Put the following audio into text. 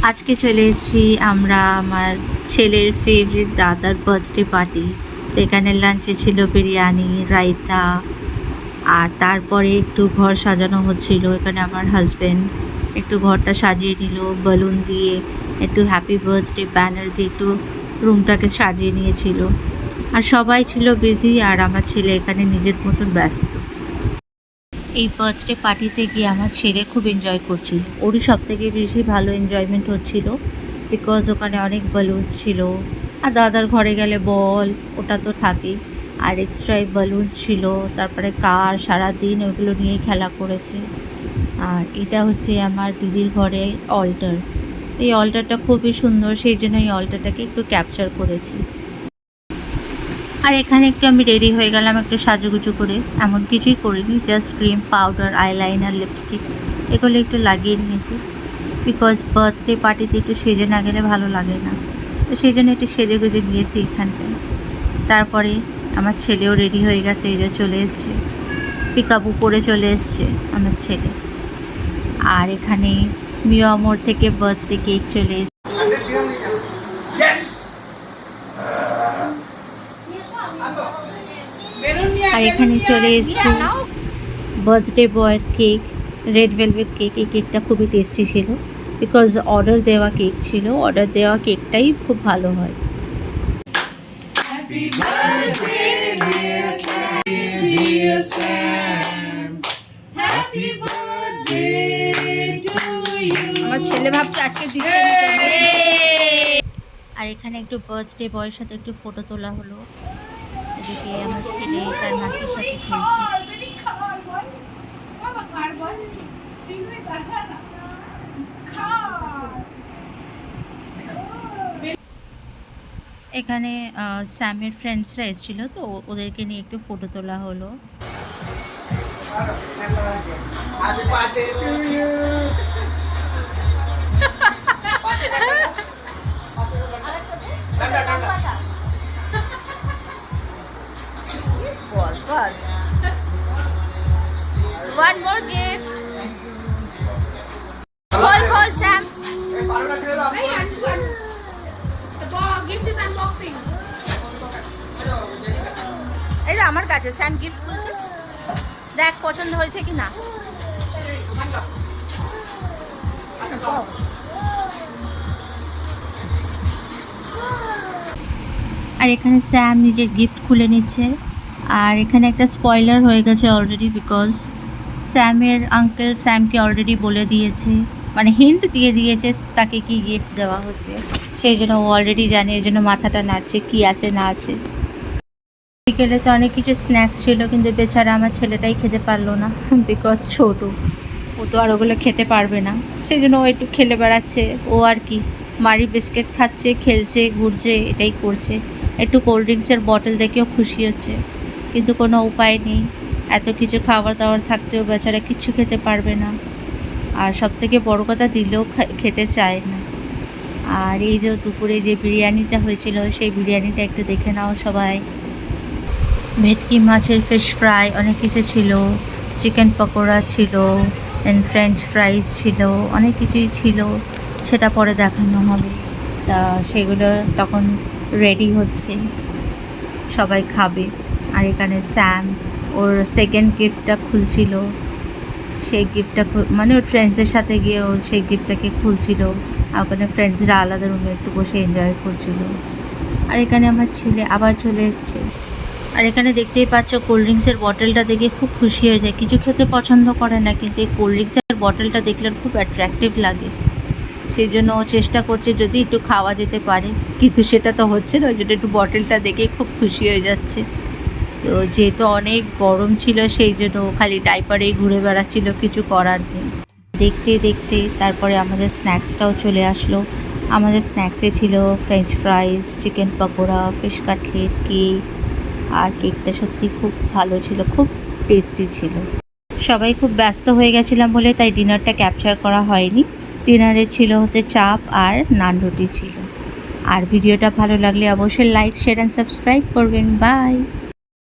আজকে চলে এসেছি আমরা আমার ছেলের ফেভারিট দাদার বার্থডে পার্টি। তো এখানে লাঞ্চে ছিল বিরিয়ানি, রায়তা, আর তারপরে একটু ঘর সাজানো হচ্ছিল। এখানে আমার হাজব্যান্ড একটু ঘরটা সাজিয়ে নিল বেলুন দিয়ে, একটু হ্যাপি বার্থডে ব্যানার দিয়ে একটু রুমটাকে সাজিয়ে নিয়েছিল। আর সবাই ছিল বিজি, আর আমার ছেলে এখানে নিজের মতন ব্যস্ত। এই বার্থডে পার্টিতে গিয়ে আমার ছেলে খুব এনজয় করছিল, ওরই সব থেকে বেশি ভালো এনজয়মেন্ট হচ্ছিল, বিকজ ওখানে অনেক বালুন্স ছিল। আর দাদার ঘরে গেলে বল ওটা তো থাকেই, আর এক্সট্রা বালুন্স ছিল, তারপরে কার সারাদিন ওগুলো নিয়েই খেলা করেছে। আর এটা হচ্ছে আমার দিদির ঘরে অল্টার। এই অল্টারটা খুবই সুন্দর, সেই জন্য এই অল্টারটাকে একটু ক্যাপচার করেছি। আর এখানে একটু আমি রেডি হয়ে গেলাম একটু সাজুগুজু করে, এমন কিছুই করিনি, just cream, powder, eyeliner, lipstick এগুলো একটু লাগিয়ে নিয়েছি, বিকজ বার্থডে পার্টিতে একটু সেজে না গেলে ভালো লাগে না। তো সেই জন্য একটু সেজে গুজে নিয়েছি এখানটায়। তারপরে আমার ছেলেও রেডি হয়ে গেছে, এই যে চলে এসছে, পিকাবু পরে চলে এসছে আমার ছেলে। আর এখানে মিয়া মোড় থেকে বার্থডে কেক চলে এসছে। আর এখানে চলে এসছে বার্থডে বয়ের কেক, রেড ভেলভেট কেক। এই কেকটা খুবই টেস্টি ছিল, বিকজ অর্ডার দেওয়া কেক ছিল, অর্ডার দেওয়া কেকটাই খুব ভালো হয়। আমার ছেলে ভাবছে আজকে দিচ্ছে। আর এখানে একটু বার্থডে বয়ের সাথে একটু ফটো তোলা হলো। এদিকে আমার ছেলে তার মাসির সাথে খেলছে। এখানে স্যামের ফ্রেন্ডসরা এসেছিল, তো ওদেরকে নিয়ে একটু ফটো তোলা হলো। One more gift. Call Sam. The gift is unboxing. এই যে আমার কাছে স্যাম গিফট খুলছে, দেখ পছন্দ হয়েছে কি না। আর এখানে স্যাম নিজের গিফট খুলে নিচ্ছে। আর এখানে একটা স্পয়লার হয়ে গেছে অলরেডি, বিকজ স্যামের আঙ্কেল স্যামকে অলরেডি বলে দিয়েছে, মানে হিন্ট দিয়ে দিয়েছে তাকে কি গিফট দেওয়া হচ্ছে, সেই জন্য ও অলরেডি জানে, এই জন্য মাথাটা নাড়ছে কি আছে না আছে। বিকেলে তো অনেক কিছু স্ন্যাক্স ছিল, কিন্তু বেচারা আমার ছেলেটাই খেতে পারলো না, বিকজ ছোটো, ও তো আর ওগুলো খেতে পারবে না, সেই জন্য ও একটু খেলে বেড়াচ্ছে। ও আর কি মারি বিস্কিট খাচ্ছে, খেলছে, ঘুরছে, এটাই করছে। একটু কোল্ড ড্রিঙ্কসের বটল দেখেও খুশি হচ্ছে, কিন্তু কোনো উপায় নেই, এত কিছু খাবার দাবার থাকতেও বেচারা কিচ্ছু খেতে পারবে না। আর সবথেকে বড় কথা, দিলেও খেতে চায় না। আর এই যে দুপুরে যে বিরিয়ানিটা হয়েছিল, সেই বিরিয়ানিটা একটু দেখে নাও সবাই। ভেটকি মাছের ফিশ ফ্রাই, অনেক কিছু ছিল, চিকেন পকোড়া ছিল, দেন ফ্রেঞ্চ ফ্রাইজ ছিল, অনেক কিছুই ছিল, সেটা পরে দেখানো হবে। তা সেগুলো তখন রেডি হচ্ছে, সবাই খাবে। আর এখানে স্যাম ওর সেকেন্ড গিফটটা খুলছিল, সেই গিফটটা মানে ওর ফ্রেন্ডসদের সাথে গিয়ে ও সেই গিফটটাকে খুলছিল, আর ওখানে ফ্রেন্ডসরা আলাদা রুমে একটু বসে এনজয় করছিল। আর এখানে আমার ছেলে আবার চলে এসছে। আর এখানে দেখতেই পাচ্ছ কোল্ড ড্রিঙ্কসের বটলটা দেখে খুব খুশি হয়ে যায়, কিছু খেতে পছন্দ করে না, কিন্তু এই কোল্ড ড্রিঙ্কসের বটলটা দেখলে খুব অ্যাট্রাকটিভ লাগে, সেই জন্য ও চেষ্টা করছে যদি একটু খাওয়া যেতে পারে, কিন্তু সেটা তো হচ্ছে না, ওই জন্য একটু বটলটা দেখেই খুব খুশি হয়ে যাচ্ছে। তো যেহেতু অনেক গরম ছিল, সেই জন্য খালি ডাইপারেই ঘুরে বেড়াচ্ছিল, কিছু করার নেই। দেখতে দেখতে তারপরে আমাদের স্ন্যাক্সটাও চলে আসলো। আমাদের স্ন্যাক্সে ছিল French fries, chicken pakora, fish cutlet, cake. আর কেকটা সত্যি খুব ভালো ছিল, খুব টেস্টি ছিল। সবাই খুব ব্যস্ত হয়ে গেছিলাম বলে তাই ডিনারটা ক্যাপচার করা হয়নি। ডিনারে ছিল হচ্ছে চাপ আর নান রুটি ছিল। আর ভিডিওটা ভালো লাগলে অবশ্যই লাইক, শেয়ার অ্যান্ড সাবস্ক্রাইব করবেন। বাই।